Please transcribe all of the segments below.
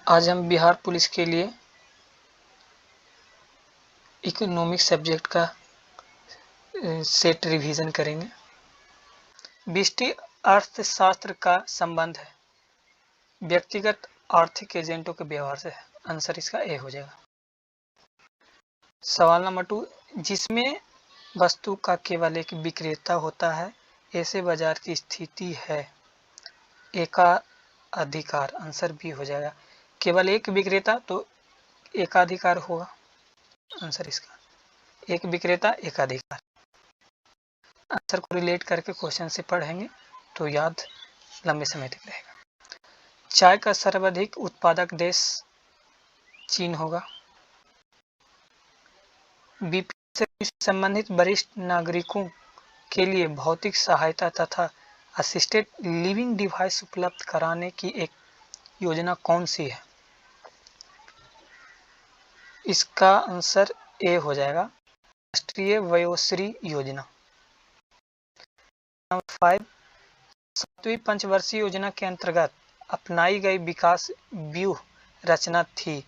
आज हम बिहार पुलिस के लिए इकोनॉमिक सब्जेक्ट का सेट रिवीजन करेंगे। व्यष्टि अर्थशास्त्र का संबंध है व्यक्तिगत आर्थिक एजेंटों के व्यवहार से। आंसर इसका ए हो जाएगा। सवाल नंबर 2, जिसमें वस्तु का केवल एक विक्रेता होता है ऐसे बाजार की स्थिति है एकाधिकार। आंसर बी हो जाएगा। केवल एक विक्रेता तो एकाधिकार होगा। आंसर इसका एक विक्रेता एकाधिकार। आंसर को रिलेट करके क्वेश्चन से पढ़ेंगे तो याद लंबे समय तक रहेगा। चाय का सर्वाधिक उत्पादक देश चीन होगा। बीपीएल से संबंधित वरिष्ठ नागरिकों के लिए भौतिक सहायता तथा असिस्टेड लिविंग डिवाइस उपलब्ध कराने की एक योजना कौन सी है? इसका आंसर ए हो जाएगा, राष्ट्रीय वयोश्री योजना। नंबर 5, 7वीं पंचवर्षीय योजना के अंतर्गत अपनाई गई विकास व्यूह रचना थी।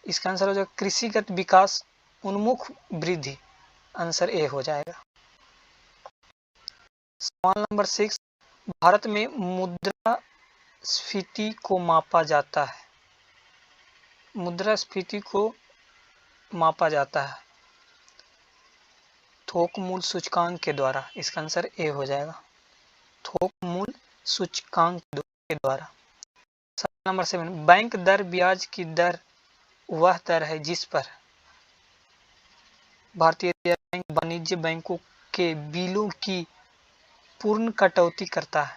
इसका आंसर हो जाएगा कृषिगत विकास उन्मुख वृद्धि। आंसर ए हो जाएगा। सवाल नंबर 6, भारत में मुद्रास्फीति को मापा जाता है। मुद्रास्फीति को मापा जाता है थोक मूल्य सूचकांक के द्वारा। इसका आंसर ए हो जाएगा, थोक मूल्य सूचकांक के द्वारा। सवाल नंबर 7, बैंक दर ब्याज की दर वह दर है जिस पर भारतीय रिजर्व बैंक वाणिज्य बैंकों के बिलों की पूर्ण कटौती करता है।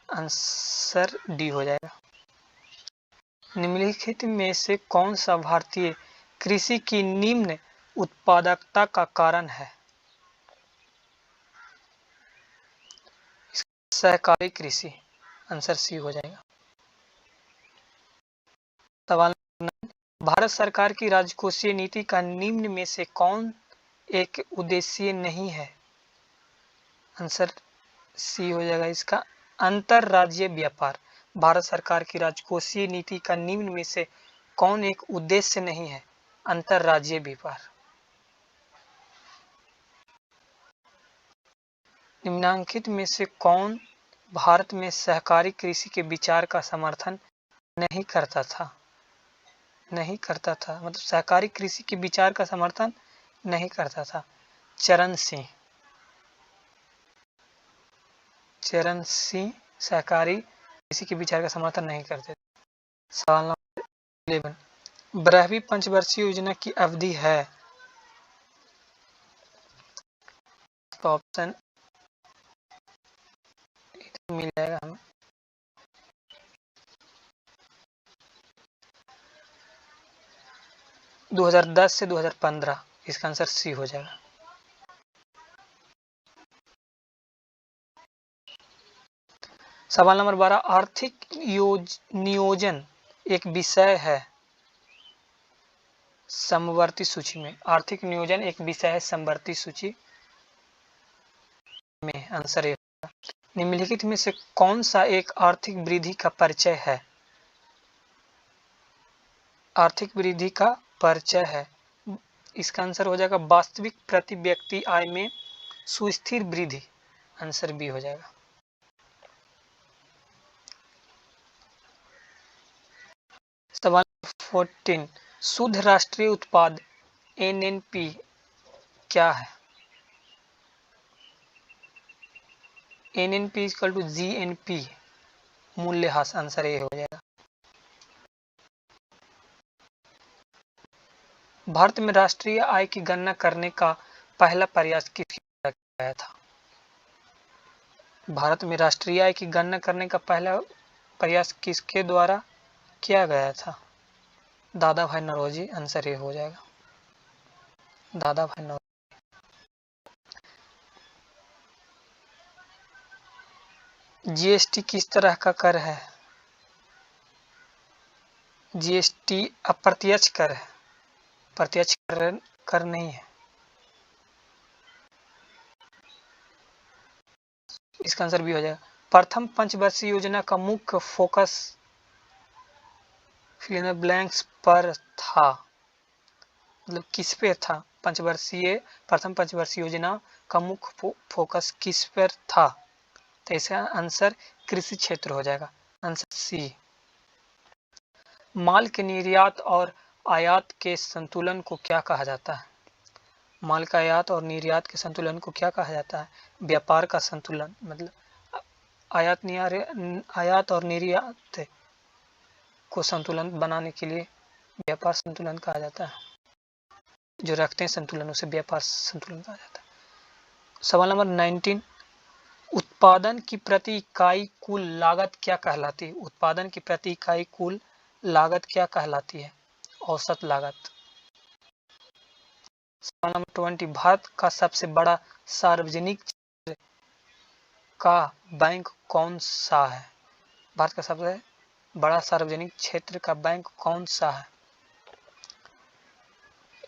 आंसर डी हो जाएगा। निम्नलिखित में से कौन सा भारतीय कृषि की निम्न उत्पादकता का कारण है? सहकारी कृषि। आंसर सी हो जाएगा। सवाल, भारत सरकार की राजकोषीय नीति का निम्न में से कौन एक उद्देश्य नहीं है? आंसर सी हो जाएगा इसका, अंतरराज्यीय व्यापार। भारत सरकार की राजकोषीय नीति का निम्न में से कौन एक उद्देश्य नहीं है? अंतरराज्यीय व्यापार। निम्नांकित में से कौन भारत में सहकारी कृषि के विचार का समर्थन नहीं करता था? मतलब सहकारी कृषि के विचार का समर्थन नहीं करता था। चरण सिंह सहकारी कृषि के विचार का समर्थन नहीं करते। सवाल नंबर 11, 12वीं पंचवर्षीय योजना की अवधि है। तो ऑप्शन मिल जाएगा हमें, 2010 से 2015। इसका आंसर सी हो जाएगा। सवाल नंबर 12, आर्थिक नियोजन एक विषय है समवर्ती सूची में। आर्थिक नियोजन एक विषय है समवर्ती सूची में। Answer A. निम्नलिखित में से कौन सा एक आर्थिक वृद्धि का परिचय है? आर्थिक वृद्धि का परिचय है। इसका आंसर हो जाएगा वास्तविक प्रति व्यक्ति आय में सुस्थिर वृद्धि। आंसर बी हो जाएगा। सवाल 14, शुद्ध राष्ट्रीय उत्पाद एनएनपी क्या है? एनएनपी इक्वल टू जीएनपी मूल्यह्रास। आंसर ए हो जाएगा। भारत में राष्ट्रीय आय की गणना करने का पहला प्रयास किसके द्वारा किया गया था? भारत में राष्ट्रीय आय की गणना करने का पहला प्रयास किसके द्वारा किया गया था? दादा भाई नौरोजी। आंसर ए हो जाएगा, दादा भाई नौरोजी। जीएसटी किस तरह का कर है? जीएसटी अप्रत्यक्ष कर है, प्रत्यक्ष कर नहीं है। इसका आंसर भी हो जाएगा। प्रथम पंचवर्षीय योजना का मुख्य focus fill in the blanks पर था, मतलब किस पे था? प्रथम पंचवर्षीय योजना का मुख्य फोकस किस पर था? तो इसका आंसर कृषि क्षेत्र हो जाएगा, आंसर सी। माल के निर्यात और आयात के संतुलन को क्या कहा जाता है? माल का आयात और निर्यात के संतुलन को क्या कहा जाता है? व्यापार का संतुलन, मतलब आयात और निर्यात को संतुलन बनाने के लिए व्यापार संतुलन कहा जाता है। जो रखते हैं संतुलन उसे व्यापार संतुलन कहा जाता है। सवाल नंबर 19, उत्पादन की प्रति इकाई कुल लागत क्या कहलाती है? उत्पादन की प्रति इकाई कुल लागत क्या कहलाती है? औसत लागत। सवाल नंबर 20, भारत का सबसे बड़ा सार्वजनिक क्षेत्र का बैंक कौन सा है? भारत का सबसे बड़ा सार्वजनिक क्षेत्र का बैंक कौन सा है?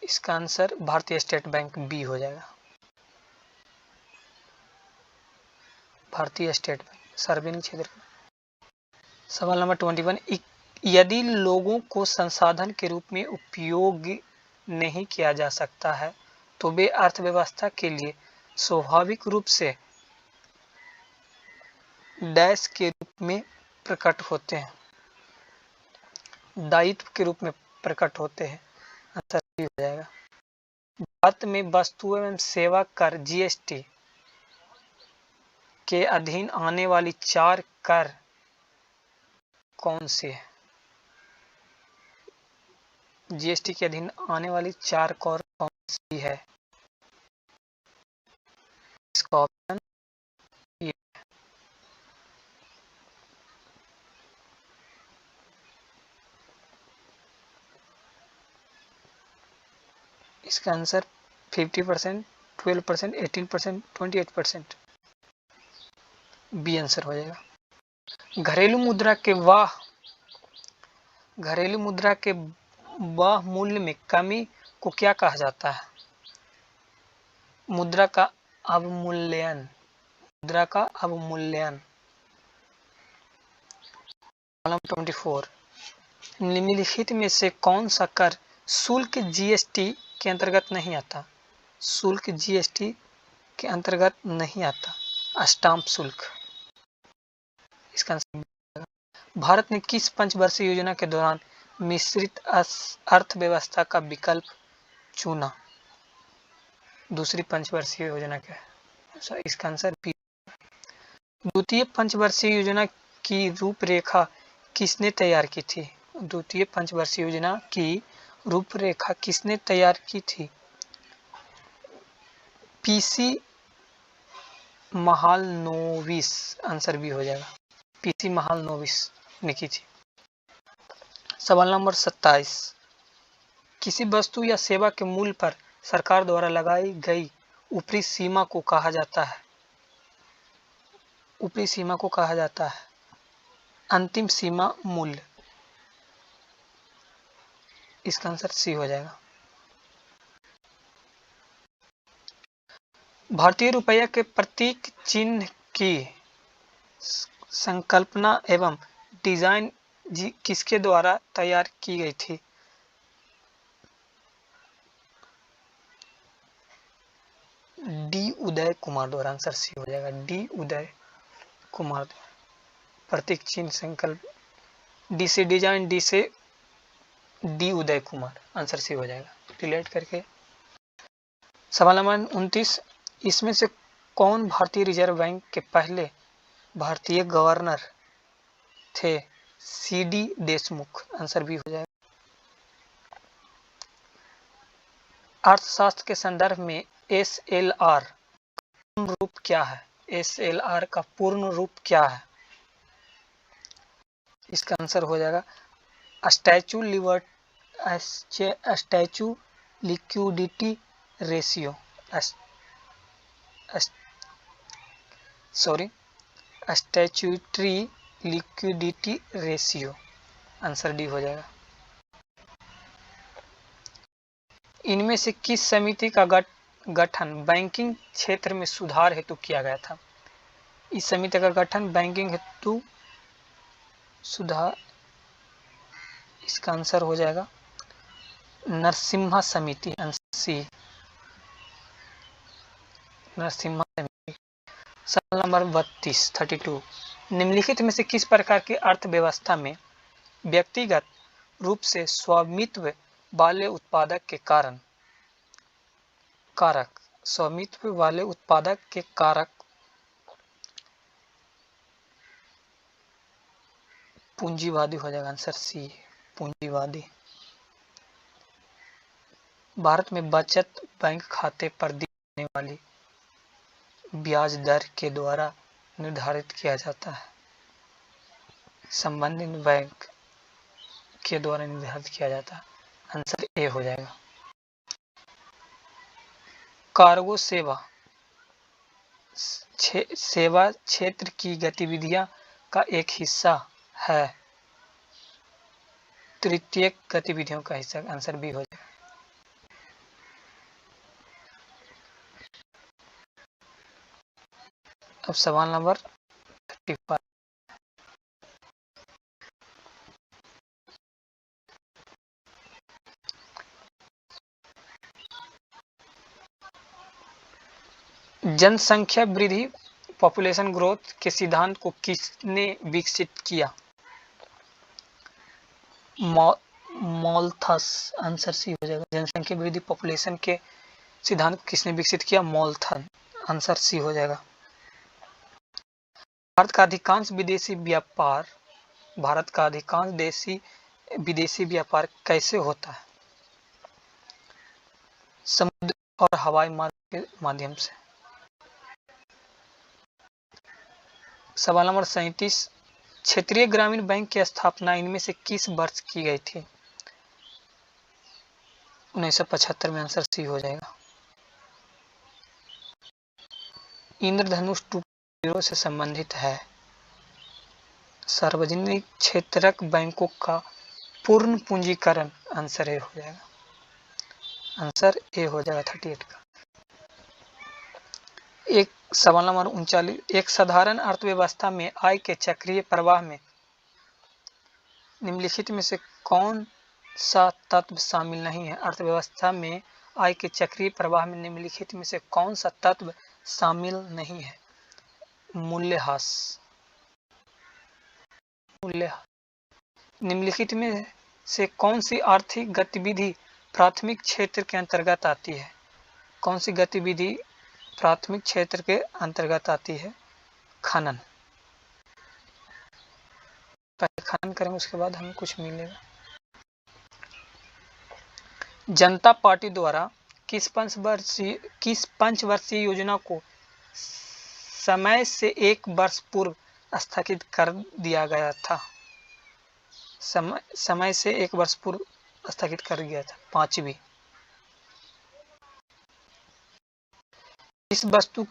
इसका आंसर भारतीय स्टेट बैंक बी हो जाएगा, भारतीय स्टेट बैंक सार्वजनिक क्षेत्र। सवाल नंबर 21, यदि लोगों को संसाधन के रूप में उपयोग नहीं किया जा सकता है तो वे अर्थव्यवस्था के लिए स्वाभाविक रूप से डैश के रूप में प्रकट होते हैं, दायित्व के रूप में प्रकट होते हैं, आंसर हो जाएगा। भारत में वस्तु एवं सेवा कर जीएसटी के अधीन आने वाली 4 कर कौन से है? जीएसटी के अधीन आने वाली 4 कर कौन सी है? इसका ऑप्शन ये, इसका आंसर 50%, 12%, 18%, 28%, बी आंसर हो जाएगा। घरेलू मुद्रा के वह मूल्य में कमी को क्या कहा जाता है? मुद्रा का अवमूल्यन, मुद्रा का अवमूल्यन। 24, निम्नलिखित में से कौन सा कर शुल्क जीएसटी के अंतर्गत नहीं आता? शुल्क जीएसटी के अंतर्गत नहीं आता, स्टाम्प शुल्क। इसका आंसर, भारत ने किस पंचवर्षीय योजना के दौरान मिश्रित अर्थव्यवस्था का विकल्प चुना? दूसरी पंचवर्षीय योजना के, इसका आंसर बी। द्वितीय पंचवर्षीय योजना की रूपरेखा किसने तैयार की थी? द्वितीय पंचवर्षीय योजना की रूपरेखा किसने तैयार की थी? पीसी महालनोबिस, आंसर भी हो जाएगा, पीसी महालनोबिस ने की थी। सवाल नंबर 27, किसी वस्तु या सेवा के मूल्य पर सरकार द्वारा लगाई गई ऊपरी सीमा को कहा जाता है? ऊपरी सीमा को कहा जाता है अंतिम सीमा मूल्य। इसका आंसर सी हो जाएगा। भारतीय रुपया के प्रतीक चिन्ह की संकल्पना एवं डिजाइन किसके द्वारा तैयार की गई थी? डी उदय कुमार द्वारा, आंसर सी हो जाएगा, डी उदय कुमार द्वारा। प्रतीक चिन्ह संकल्प, डी से डिजाइन, डी से D Uday Kumar, answer C हो जाएगा रिलेट करके। सवाल नंबर 29, इसमें से कौन भारतीय रिजर्व बैंक के पहले भारतीय गवर्नर थे? सीडी देशमुख, आंसर भी हो जाएगा। अर्थशास्त्र के संदर्भ में एसएलआर पूर्ण रूप क्या है? एसएलआर का पूर्ण रूप क्या है? इसका आंसर हो जाएगा statue liquidity ratio, statutory liquidity ratio, answer D हो जाएगा। इनमें से किस समिति का गठन बैंकिंग क्षेत्र में सुधार हेतु किया गया था? इस समिति का गठन बैंकिंग हेतु सुधार इसका आंसर हो जाएगा नरसिम्हा समिति, आंसर सी, नरसिम्हा समिति। सवाल नंबर 32 निम्नलिखित में से किस प्रकार की अर्थव्यवस्था में व्यक्तिगत रूप से स्वामित्व वाले उत्पादक के कारक स्वामित्व वाले उत्पादक के कारक पूंजीवादी हो जाएगा, आंसर सी, पूंजीवादी। भारत में बचत बैंक खाते पर दी जाने वाली ब्याज दर के द्वारा निर्धारित किया जाता है, संबंधित बैंक के द्वारा निर्धारित किया जाता है, आंसर ए हो जाएगा। कार्गो सेवा क्षेत्र की गतिविधियां का एक हिस्सा है, तृतीयक गतिविधियों का हिस्सा, आंसर बी हो जाएगा। अब सवाल नंबर 35 जनसंख्या वृद्धि पॉपुलेशन ग्रोथ के सिद्धांत को किसने विकसित किया? मॉल्थस, आंसर सी हो जाएगा। जनसंख्या वृद्धि पॉपुलेशन के सिद्धांत को किसने विकसित किया? मॉल्थस, आंसर सी हो जाएगा। भारत का अधिकांश विदेशी व्यापार कैसे होता है? समुद्र और हवाई मार्ग के माध्यम से। सवाल नंबर 37 क्षेत्रीय ग्रामीण बैंक की स्थापना इनमें से किस वर्ष की गई थी? 1975 में, आंसर सी हो जाएगा। इंद्रधनुष 2.0 से संबंधित है। सार्वजनिक क्षेत्रक बैंकों का पूर्ण पूंजीकरण, आंसर ए हो जाएगा, आंसर ए हो जाएगा 38 का। एक सवाल नंबर 39 एक साधारण अर्थव्यवस्था में आय के चक्रीय प्रवाह में निम्नलिखित में से कौन सा तत्व शामिल नहीं है? अर्थव्यवस्था में आय के चक्रीय प्रवाह में निम्नलिखित में से कौन सा तत्व शामिल नहीं है? मूल्यह्रास। निम्नलिखित में से कौन सी आर्थिक गतिविधि प्राथमिक क्षेत्र के अंतर्गत आती है? कौन सी गतिविधि प्राथमिक क्षेत्र के अंतर्गत आती है? खनन। पहले खनन करेंगे, उसके बाद हमें कुछ मिलेगा। जनता पार्टी द्वारा किस पंचवर्षीय योजना को समय से 1 वर्ष पूर्व स्थगित कर दिया गया था? समय से 1 वर्ष पूर्व स्थगित कर दिया था। 5वीं, किस वस्तु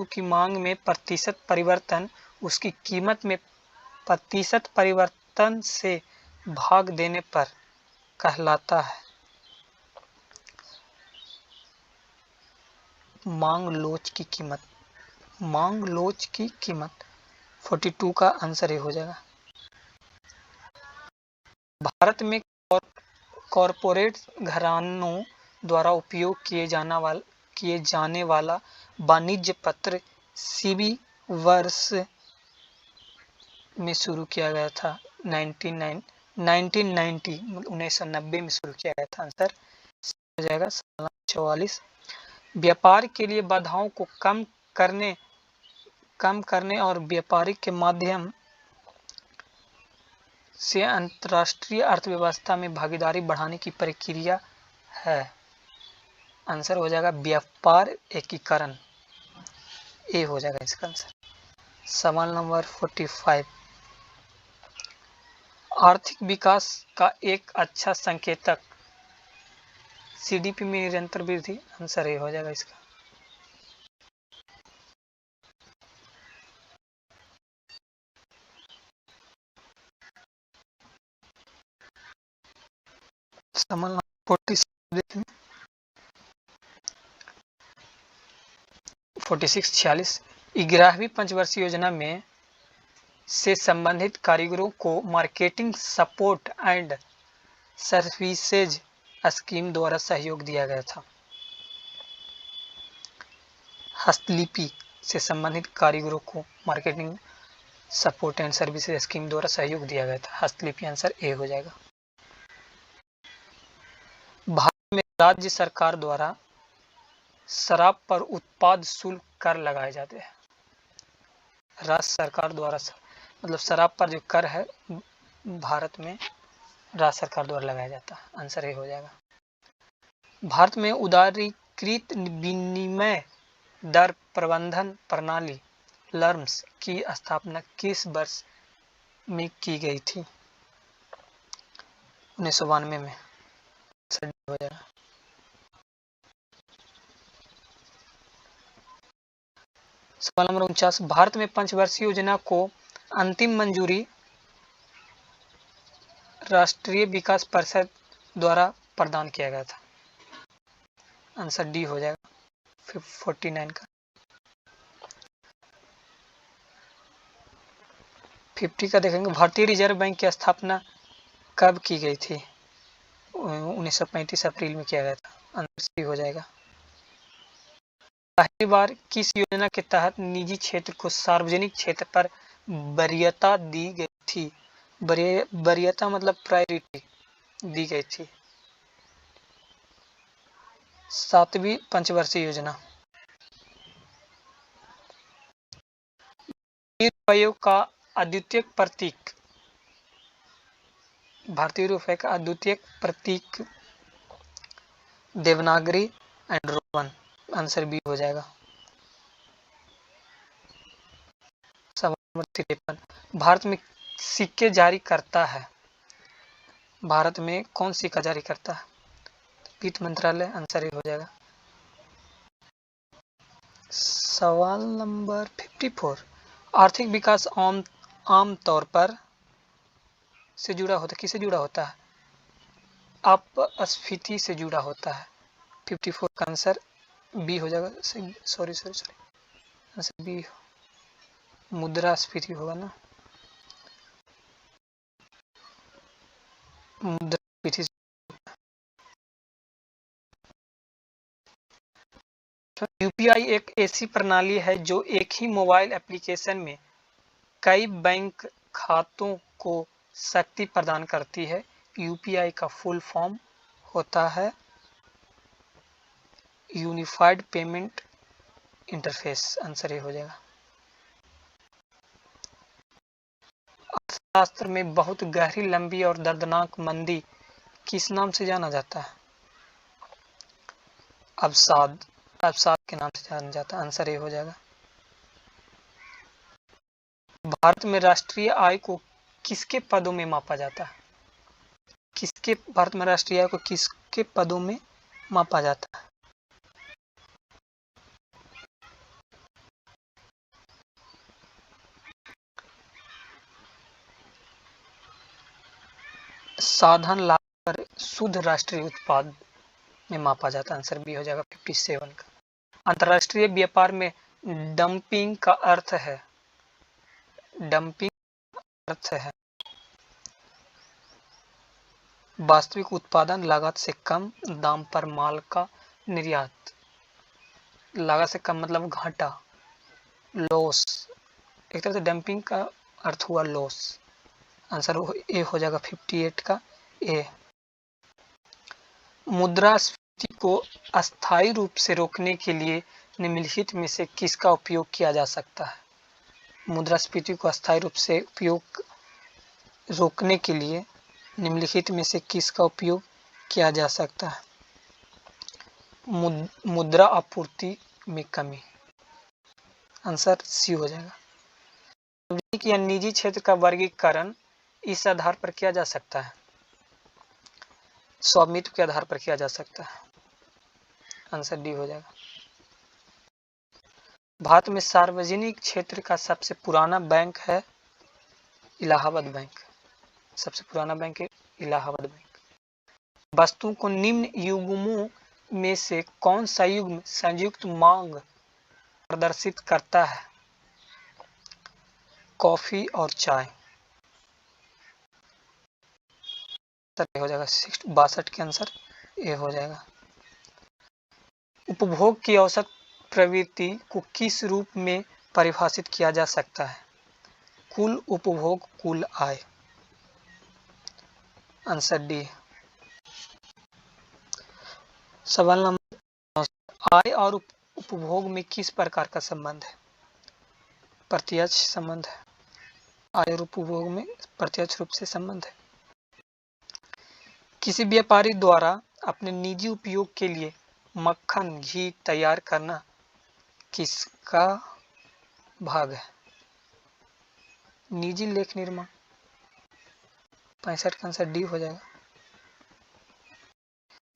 की मांग में प्रतिशत परिवर्तन उसकी कीमत में प्रतिशत परिवर्तन से भाग देने पर कहलाता है? मांग लोच की कीमत 42 का आंसर ये हो जाएगा। भारत में कॉरपोरेट घरानों द्वारा उपयोग किए जाने वाला वाणिज्य पत्र सीबी वर्ष में शुरू किया गया था। 1990 में शुरू किया गया था। आंसर हो जाएगा 44। व्यापार के लिए बाधाओं को कम करने और व्यापारिक के माध्यम से अंतर्राष्ट्रीय अर्थव्यवस्था में भागीदारी बढ़ाने की प्रक्रिया है। आंसर हो जाएगा व्यापार एकीकरण, ए हो जाएगा इसका आंसर। सवाल नंबर 45 आर्थिक विकास का एक अच्छा संकेतक सीडीपी में निरंतर वृद्धि, आंसर ए हो जाएगा इसका। सवाल नंबर 46 11वीं पंचवर्षीय योजना में से संबंधित कारीगरों को marketing support and services scheme द्वारा सहयोग दिया गया था। हस्तलिपि से संबंधित कारीगरों को marketing support and services scheme द्वारा सहयोग दिया गया था। हस्तलिपि आंसर ए हो जाएगा। भारत में राज्य सरकार द्वारा शराब पर उत्पाद शुल्क कर लगाए जाते हैं। राज्य सरकार द्वारा मतलब शराब पर जो कर है भारत में राज्य सरकार द्वारा लगाया जाता है। आंसर ए हो जाएगा। भारत में उदारीकृत विनिमय दर प्रबंधन प्रणाली लर्म्स की स्थापना किस वर्ष में की गई थी? 1992 में। हो जाएगा। सवाल नंबर 49, भारत में पंचवर्षीय योजना को अंतिम मंजूरी राष्ट्रीय विकास परिषद द्वारा प्रदान किया गया था। आंसर डी हो जाएगा 49 का। 50 का देखेंगे, भारतीय रिजर्व बैंक की स्थापना कब की गई थी? 1935 अप्रैल में किया गया था। आंसर सी हो जाएगा। पहली बार किस योजना के तहत निजी क्षेत्र को सार्वजनिक क्षेत्र पर वरीयता दी गई थी? वरीयता मतलब प्रायोरिटी दी गई थी। 7वीं पंचवर्षीय योजना। रुपयों का अद्वितीय प्रतीक, भारतीय रुपये का अद्वितीय प्रतीक Devanagari and Roman. Answer B हो जाएगा। सवाल नंबर 53, भारत में सिक्के जारी करता है? भारत में कौन सिक्का जारी करता है? वित्त मंत्रालय। आंसर ए हो जाएगा। सवाल नंबर 54, आर्थिक विकास आम तौर पर से जुड़ा होता है, किससे जुड़ा होता है? अपस्फीति से जुड़ा होता है। 54 का आंसर बी हो जाएगा। सॉरी आंसर बी, मुद्रास्फीति होगा ना। मुद्रास्फीति। यूपीआई एक ऐसी प्रणाली है जो एक ही मोबाइल एप्लीकेशन में कई बैंक खातों को शक्ति प्रदान करती है। यूपीआई का फुल फॉर्म होता है यूनिफाइड पेमेंट इंटरफेस। आंसर ये हो जाएगा। अर्थशास्त्र में बहुत गहरी, लंबी और दर्दनाक मंदी किस नाम से जाना जाता है? अवसाद के नाम से जाना जाता है। आंसर ये हो जाएगा। भारत में राष्ट्रीय आय को किसके पदों में मापा जाता है? भारत में राष्ट्रीय आय को किसके पदों में मापा जाता है? साधन लागत पर शुद्ध राष्ट्रीय उत्पाद में मापा जाता है। आंसर बी हो जाएगा 57 का। अंतर्राष्ट्रीय व्यापार में डंपिंग का अर्थ है वास्तविक उत्पादन लागत से कम दाम पर माल का निर्यात। लागत से कम मतलब घाटा, लॉस। एक तरह से डंपिंग का अर्थ हुआ लॉस। आंसर ए हो जाएगा 58 का ए। मुद्रास्फीति को अस्थायी रूप से रोकने के लिए निम्नलिखित में से किसका उपयोग किया जा सकता है? मुद्रास्फीति को अस्थायी रूप से रोकने के लिए निम्नलिखित में से किसका उपयोग किया जा सकता है? मुद्रा आपूर्ति में कमी। आंसर सी हो जाएगा। सार्वजनिक या निजी क्षेत्र का वर्गीकरण इस आधार पर किया जा सकता है, स्वामित्व के आधार पर किया जा सकता है। आंसर डी हो जाएगा। भारत में सार्वजनिक क्षेत्र का सबसे पुराना बैंक है इलाहाबाद बैंक। सबसे पुराना बैंक है इलाहाबाद बैंक। वस्तुओं को निम्न युग्मों में से कौन सा युग्म संयुक्त मांग प्रदर्शित करता है? कॉफी और चाय। ये हो जाएगा 62 के आंसर ये हो जाएगा। उपभोग की औसत प्रवृत्ति को किस रूप में परिभाषित किया जा सकता है? कुल उपभोग, कुल आय। Answer D. सवाल नंबर, आय और उपभोग में किस प्रकार का संबंध है? प्रत्यक्ष संबंध है। आय और उपभोग में प्रत्यक्ष रूप से संबंध है। किसी व्यापारी द्वारा अपने निजी उपयोग के लिए मक्खन, घी तैयार करना किसका भाग है? निजी लेख निर्माण। 65 का आंसर डी हो जाएगा।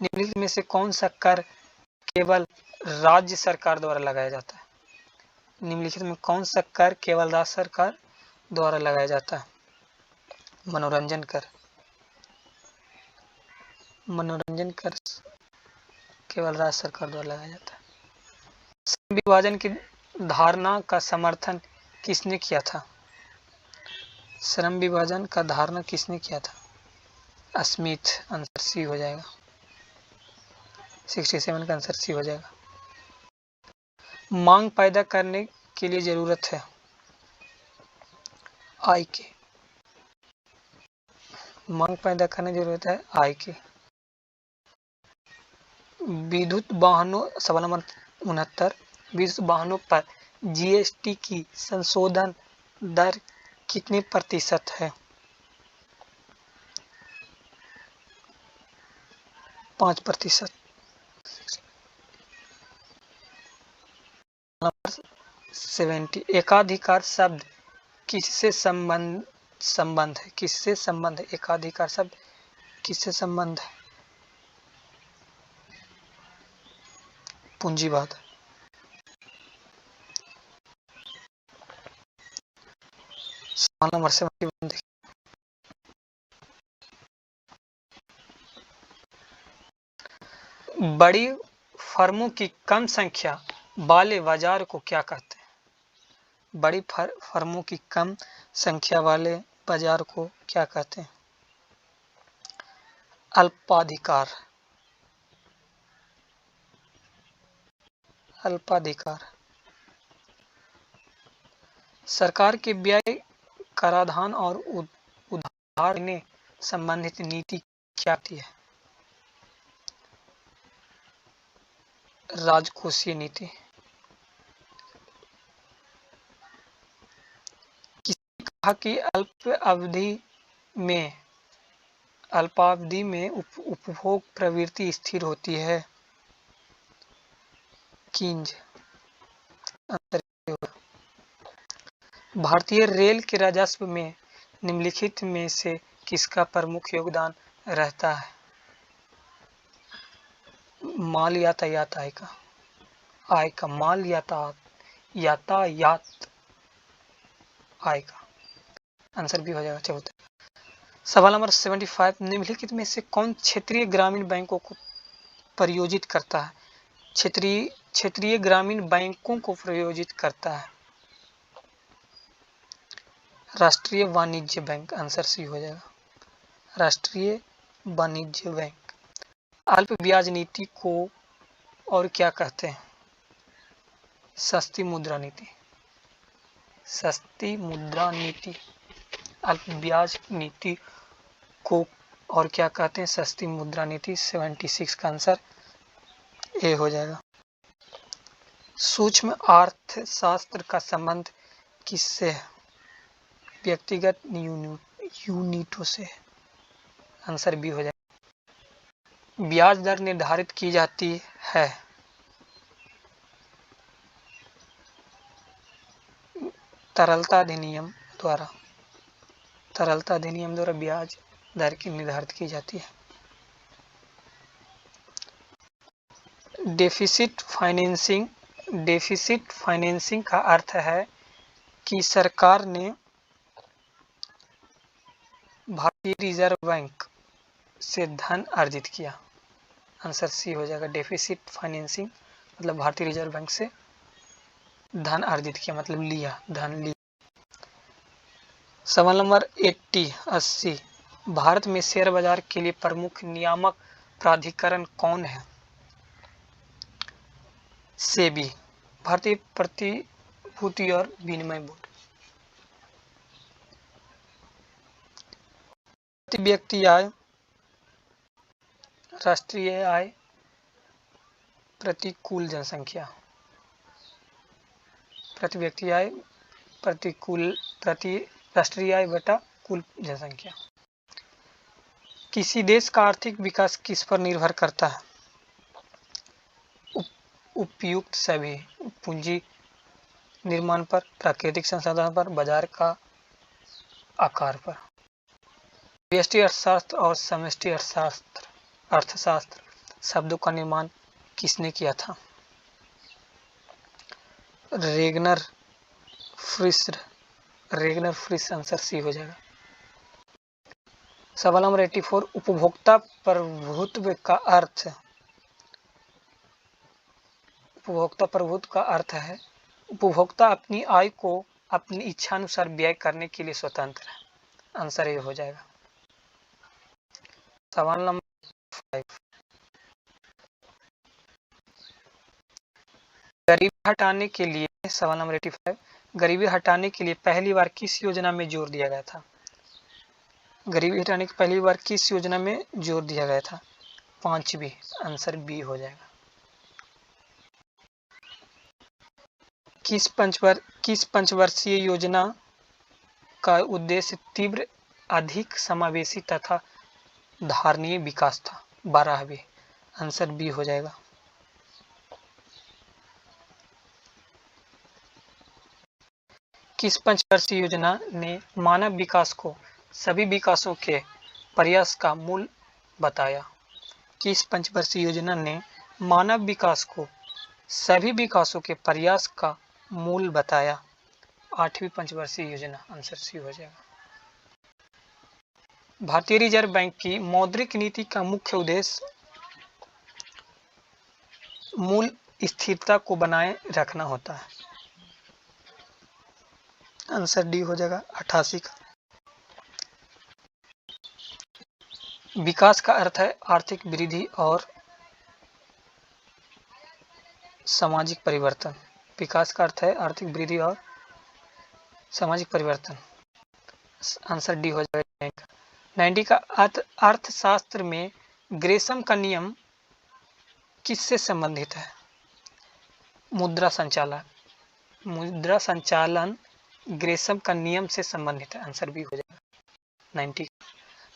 निम्नलिखित में से कौन सा कर केवल राज्य सरकार द्वारा लगाया जाता है? निम्नलिखित में कौन सा कर केवल राज्य सरकार द्वारा लगाया जाता है? मनोरंजन कर। मनोरंजन कर केवल राज्य सरकार द्वारा लगाया जाता है। श्रम विभाजन की धारणा का समर्थन किसने किया था? श्रम विभाजन का धारणा किसने किया था? स्मिथ। आंसर सी हो जाएगा। 67 का आंसर सी हो जाएगा। मांग पैदा करने के लिए जरूरत है आय की। मांग पैदा करने की जरूरत है आय की। विद्युत वाहनों, सवाल नंबर 69, विद्युत वाहनों पर जीएसटी की संशोधन दर कितने प्रतिशत है? 5%। नंबर 70, एकाधिकार शब्द किससे संबंध है? किससे संबंध है? एकाधिकार शब्द किससे संबंध है? पूंजीवाद। सवाल नंबर 71 देखिए, बड़ी फर्मों की कम संख्या वाले बाजार को क्या कहते हैं? बड़ी फर्मों की कम संख्या वाले बाजार को क्या कहते हैं? अल्पाधिकार। अल्पाधिकार। सरकार के व्यय, कराधान और उधार ने संबंधित नीति क्या होती है? राजकोषीय नीति। किसने कहा कि अल्पावधि में उपभोग प्रवृत्ति स्थिर होती है? कीन्ज। भारतीय रेल के राजस्व में निम्नलिखित में से किसका प्रमुख योगदान रहता है? माल यातायात आय का। माल यातायात आय का। आंसर भी हो जाएगा 74। सवाल नंबर 75, निम्नलिखित में से कौन क्षेत्रीय ग्रामीण बैंकों को प्रायोजित करता है? क्षेत्रीय ग्रामीण बैंकों को प्रायोजित करता है? राष्ट्रीय वाणिज्य बैंक। आंसर सी हो जाएगा। राष्ट्रीय वाणिज्य बैंक। अल्प ब्याज नीति को और क्या कहते हैं? सस्ती मुद्रा नीति। सस्ती मुद्रा नीति। अल्प ब्याज नीति को और क्या कहते हैं? सस्ती मुद्रा नीति। 76 का आंसर ए हो जाएगा। सूक्ष्म अर्थशास्त्र का संबंध किससे है? व्यक्तिगत यूनिटों से। आंसर बी हो जाएगा। ब्याज दर निर्धारित की जाती है तरलता अधिनियम द्वारा। तरलता अधिनियम द्वारा ब्याज दर की निर्धारित की जाती है। डेफिसिट फाइनेंसिंग का अर्थ है कि सरकार ने भारतीय रिजर्व बैंक से धन अर्जित किया। आंसर सी हो जाएगा। डेफिसिट फाइनेंसिंग मतलब भारतीय रिजर्व बैंक से धन अर्जित किया, मतलब लिया, धन लिया। सवाल नंबर 80 भारत में शेयर बाजार के लिए प्रमुख नियामक प्राधिकरण कौन है? सेबी, भारतीय प्रतिभूति और विनिमय बोर्ड। प्रति व्यक्ति आय, राष्ट्रीय आय, प्रतिकूल जनसंख्या। प्रति व्यक्ति आय प्रति राष्ट्रीय आय बटा कुल जनसंख्या। किसी देश का आर्थिक विकास किस पर निर्भर करता है? उपयुक्त सभी, पूंजी निर्माण पर, प्राकृतिक संसाधन पर, बाजार का आकार पर। व्यष्टि अर्थशास्त्र और समष्टि अर्थशास्त्र शब्दों का निर्माण किसने किया था? रेगनर फ्रिश आंसर सी हो जाएगा। सवाल नंबर 84 उपभोक्ता प्रभुत्व का अर्थ है उपभोक्ता अपनी आय को अपनी इच्छानुसार व्यय करने के लिए स्वतंत्र है। आंसर ये हो जाएगा। सवाल नंबर 5 गरीबी हटाने के लिए सवाल नंबर 85 गरीबी हटाने के लिए पहली बार किस योजना में जोर दिया गया था? गरीबी हटाने की पहली बार किस योजना में जोर दिया गया था? 5वीं, आंसर बी हो जाएगा। किस पंचवर्षीय योजना का उद्देश्य तीव्र, अधिक समावेशी तथा धारणीय विकास था? 12वीं, आंसर बी हो जाएगा। किस पंचवर्षीय योजना ने मानव विकास को सभी विकासों के प्रयास का मूल बताया? किस पंचवर्षीय योजना ने मानव विकास को सभी विकासों के प्रयास का मूल बताया? 8वीं पंचवर्षीय योजना, आंसर सी हो जाएगा। भारतीय रिजर्व बैंक की मौद्रिक नीति का मुख्य उद्देश्य मूल स्थिरता को बनाए रखना होता है। आंसर डी हो जाएगा 88 का। विकास का अर्थ है आर्थिक वृद्धि और सामाजिक परिवर्तन। विकास का अर्थ है आर्थिक वृद्धि और सामाजिक परिवर्तन। आंसर डी हो जाएगा। 90 का अर्थशास्त्र में ग्रेसम का नियम किससे संबंधित है? मुद्रा संचालन ग्रेसम का नियम से संबंधित है। आंसर बी हो जाएगा 90।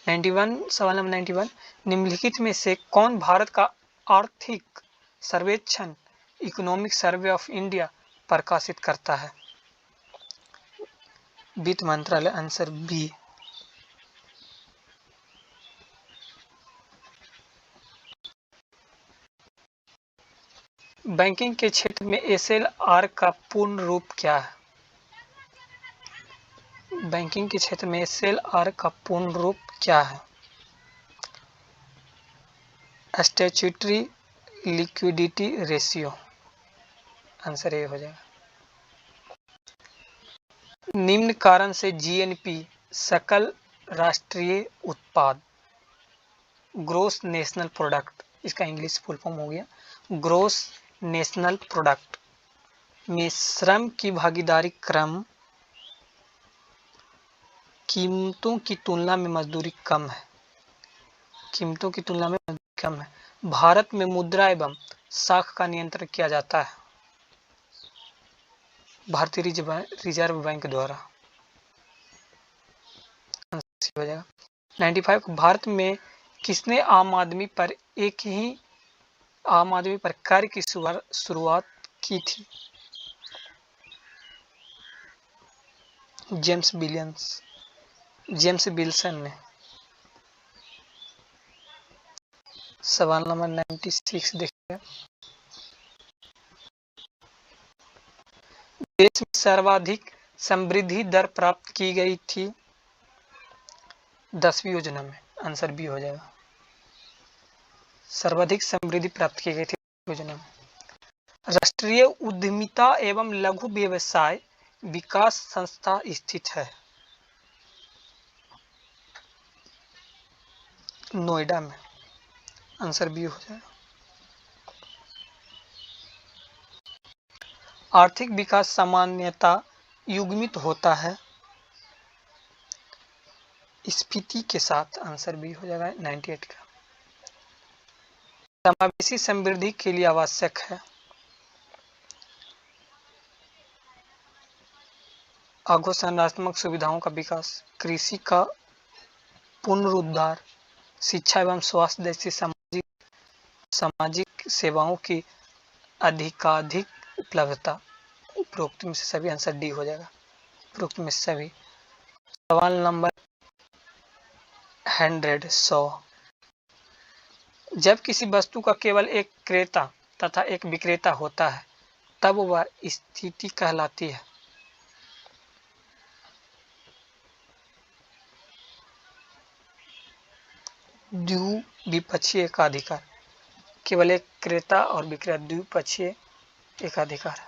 91 सवाल नंबर 91 निम्नलिखित में से कौन भारत का आर्थिक सर्वेक्षण इकोनॉमिक सर्वे ऑफ इंडिया प्रकाशित करता है? वित्त मंत्रालय, आंसर बी। बैंकिंग के क्षेत्र में एसएलआर का पूर्ण रूप क्या है? बैंकिंग के क्षेत्र में एसएलआर का पूर्ण रूप क्या है? Statutory liquidity ratio, answer A हो जाएगा। निम्न कारण से जीएनपी सकल राष्ट्रीय उत्पाद ग्रोस नेशनल प्रोडक्ट, इसका इंग्लिश फुल फॉर्म हो गया ग्रोस नेशनल प्रोडक्ट में श्रम की भागीदारी क्रम कीमतों की तुलना में मजदूरी कम है। कीमतों की तुलना में मजदूरी कम है। भारत में मुद्रा एवं साख का नियंत्रण किया जाता है भारतीय रिजर्व बैंक द्वारा। 95 भारत में किसने आम आदमी पर कर की शुरुआत की थी? जेम्स विल्सन ने। सवाल नंबर 96 देखिए। देश में सर्वाधिक समृद्धि दर प्राप्त की गई थी 10वीं योजना में। आंसर बी हो जाएगा। सर्वाधिक समृद्धि प्राप्त की गई थी योजना में। राष्ट्रीय उद्यमिता एवं लघु व्यवसाय विकास संस्था स्थित है। नोएडा में। आंसर बी हो जाएगा। आर्थिक विकास सामान्यतः युग्मित होता है स्फीति के साथ। आंसर बी हो जाएगा 98 का। समावेशी समृद्धि के लिए आवश्यक है अधोसंरचनात्मक सुविधाओं का विकास, कृषि का पुनरुद्धार, शिक्षा एवं स्वास्थ्य जैसी सामाजिक सेवाओं की अधिकाधिक उपलब्धता। उपरोक्त में से सभी। आंसर डी हो जाएगा। उपरोक्त में से सभी। सवाल नंबर 100। जब किसी वस्तु का केवल एक क्रेता तथा एक विक्रेता होता है तब वह स्थिति कहलाती है। द्विपक्षीय एकाधिकार। केवल एक क्रेता और विक्रेता, द्विपक्षीय एकाधिकार।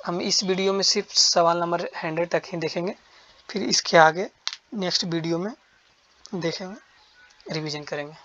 हम इस वीडियो में सिर्फ सवाल नंबर 100 तक ही देखेंगे, फिर इसके आगे नेक्स्ट वीडियो में देखेंगे, रिवीजन करेंगे।